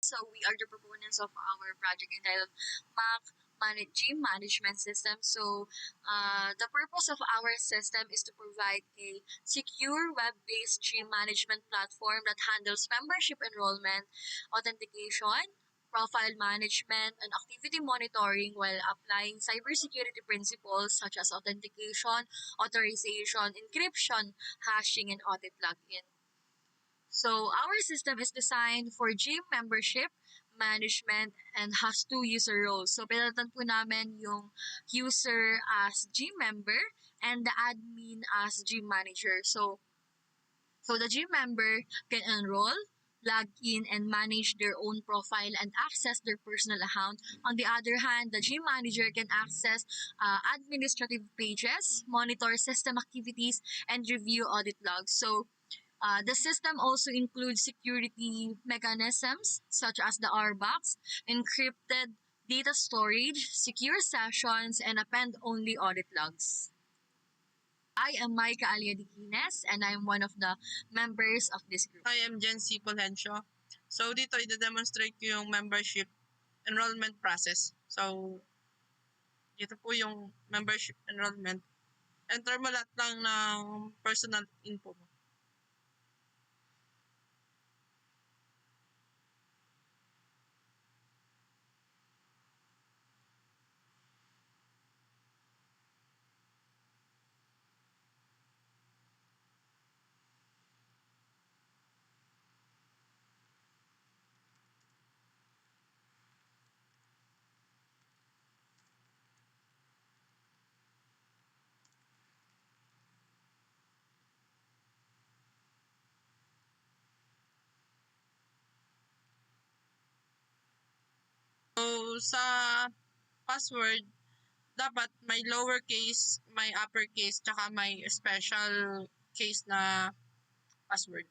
So we are the proponents of our project entitled Gym Management System. So the purpose of our system is to provide a secure web-based gym management platform that handles membership enrollment, authentication, profile management, and activity monitoring while applying cybersecurity principles such as authentication, authorization, encryption, hashing, and audit login. So our system is designed for gym membership, management, and has two user roles. So pinalitan po namin yung user as gym member and the admin as gym manager. So the gym member can enroll, log in, and manage their own profile and access their personal account. On the other hand, the gym manager can access administrative pages, monitor system activities, and review audit logs. So the system also includes security mechanisms such as the RBox, encrypted data storage, secure sessions, and append-only audit logs. I am Maika Aliadikines and I'm one of the members of this group. I am Jen C. Polencio. So dito i-demonstrate ko yung membership enrollment process. So dito po yung membership enrollment. Enter mo lahat lang ng personal info mo. So sa password, dapat may lowercase, may uppercase, tsaka may special case na password.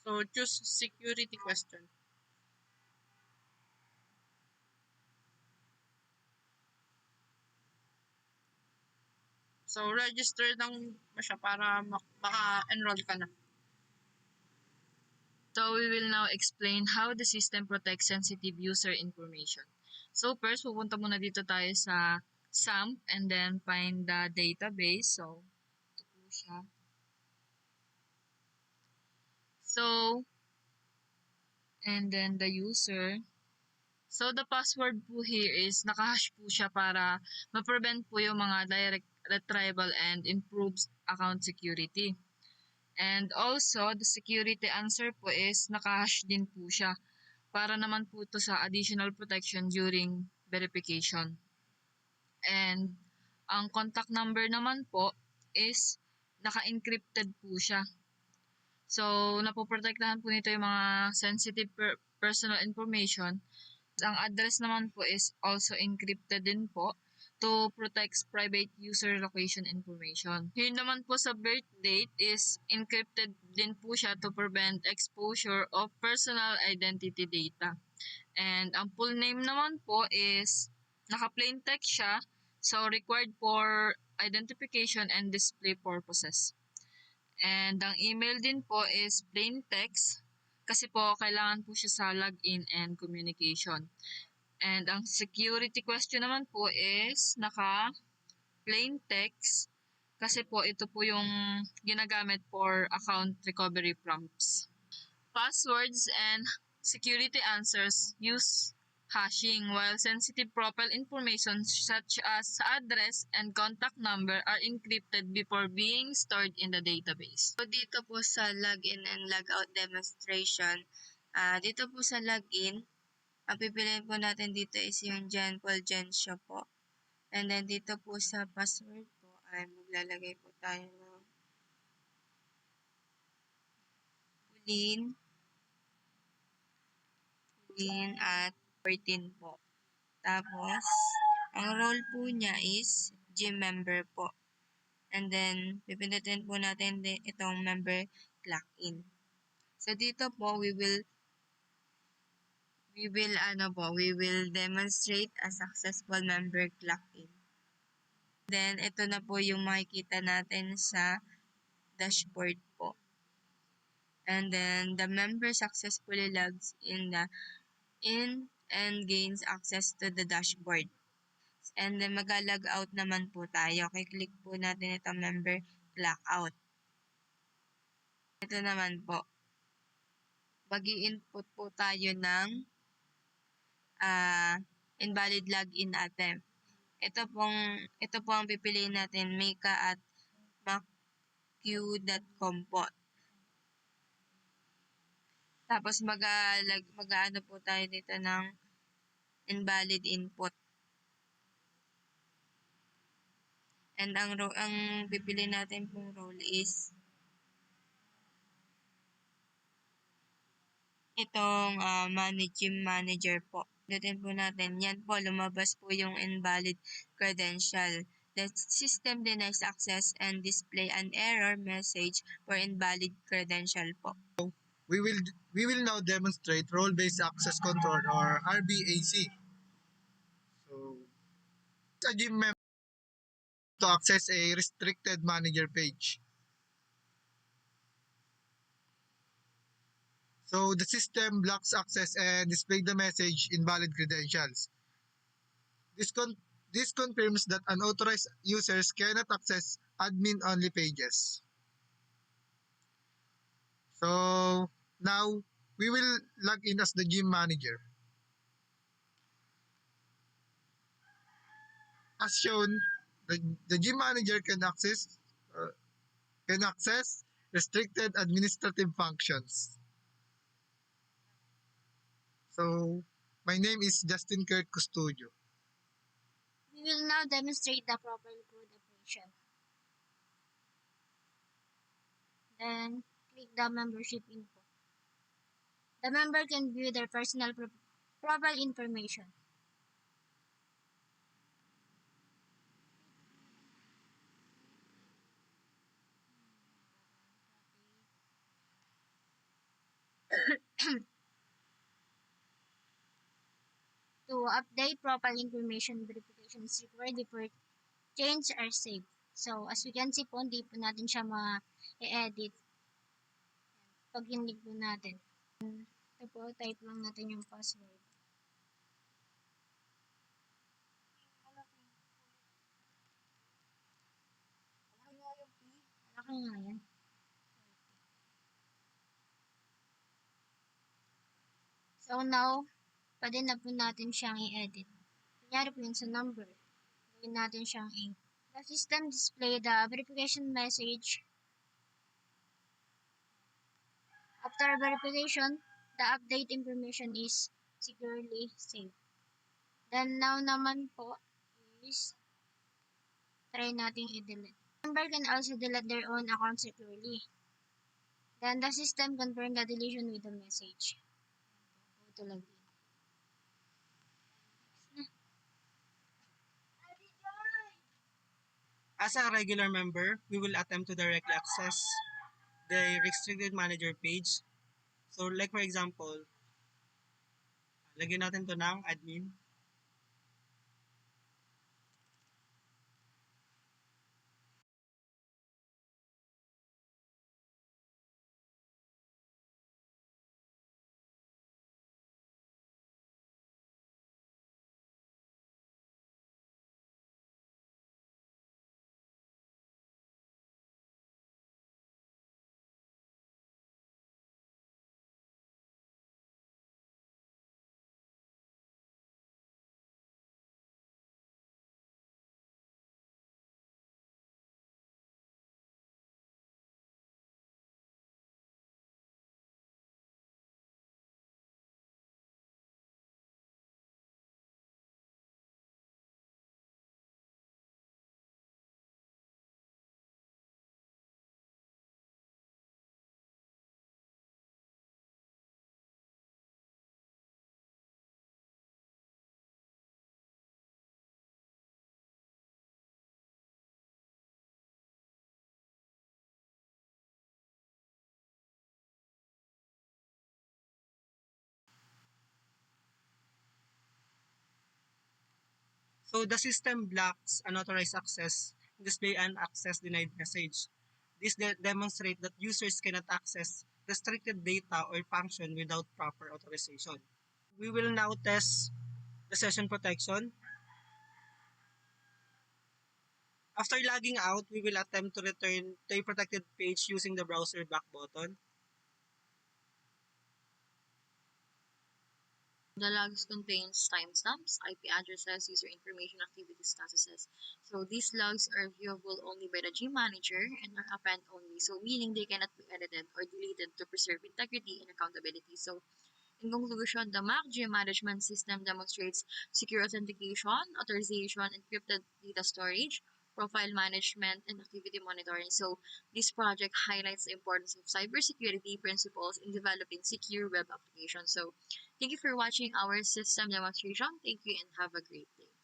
So choose security question. So register lang mo siya para maka-enroll ka na. So we will now explain how the system protects sensitive user information. So first, pupunta muna dito tayo sa SAMP and then find the database. So, ito po siya. So, and then the user. So, the password po here is nakahash po siya para ma-prevent po yung mga direct retrieval and improves account security. And also, the security answer po is nakahash din po siya para naman po to sa additional protection during verification. And ang contact number naman po is naka-encrypted po siya. So, napoprotektahan po nito yung mga sensitive personal information. Ang address naman po is also encrypted din po to protect private user location information. Here naman po sa birth date is encrypted din po siya to prevent exposure of personal identity data. And ang full name naman po is naka-plain text siya, so required for identification and display purposes. And ang email din po is plain text kasi po kailangan po siya sa login and communication. And ang security question naman po is naka plain text kasi po ito po yung ginagamit for account recovery prompts. Passwords and security answers use hashing, while sensitive profile information such as address and contact number are encrypted before being stored in the database. So dito po sa login and logout demonstration, dito po sa login, ang pipiliin po natin dito is yung Jen Fulgencio po. And then dito po sa password po ay maglalagay po tayo ng Pauline at 14 po. Tapos, ang role po niya is gym member po. And then, pipindutin po natin din itong member clock in. So, dito po, we will demonstrate a successful member clock in. Then, ito na po yung makikita natin sa dashboard po. And then, the member successfully logs in and gains access to the dashboard. And then, mag-log out naman po tayo. Click po natin itong member clock out. Ito naman po. Mag-i-input po tayo ng invalid login attempt. Ito po ang pipiliin natin, Mika at macq.com po. Tapos mag-ano po tayo dito ng invalid input. And ang pipiliin natin pong role is itong gym manager po. Dutin po natin. Yan po, lumabas po yung invalid credential. The system denies access and display an error message for invalid credential po. We will now demonstrate role-based access control or RBAC. So, a gym member to access a restricted manager page. So the system blocks access and displays the message invalid credentials. This confirms that unauthorized users cannot access admin-only pages. So now we will log in as the gym manager. As shown, the gym manager can access restricted administrative functions. So my name is Justin Kurt Custodio. We will now demonstrate the proper code operation. Then, click the membership info. The member can view their personal profile information. To update profile information, verification is required before change are saved. So, as we can see po, hindi po natin siya ma-edit pag hindi po natin. Ito po, type lang natin yung password. Malaki nga yan. So, now, pwede na po natin siyang i-edit. Kunyari po yun sa number. Gawin natin siyang ink. The system display the verification message. After verification, the update information is securely saved. Then now naman po is try nating i-delete. Member can also delete their own account securely. Then the system confirm the deletion with the message. Go to login. As a regular member, we will attempt to directly access the restricted manager page. So like for example, lagyan natin to ng admin. So the system blocks unauthorized access, display an access denied message. This demonstrates that users cannot access restricted data or function without proper authorization. We will now test the session protection. After logging out, we will attempt to return to a protected page using the browser back button. The logs contains timestamps, IP addresses, user information, activity statuses. So these logs are viewable only by the Gym Manager and are append only. So meaning they cannot be edited or deleted to preserve integrity and accountability. So in conclusion, the Mac Gym Management System demonstrates secure authentication, authorization, encrypted data storage, profile management, and activity monitoring. So this project highlights the importance of cybersecurity principles in developing secure web applications. So thank you for watching our system demonstration. Thank you and have a great day.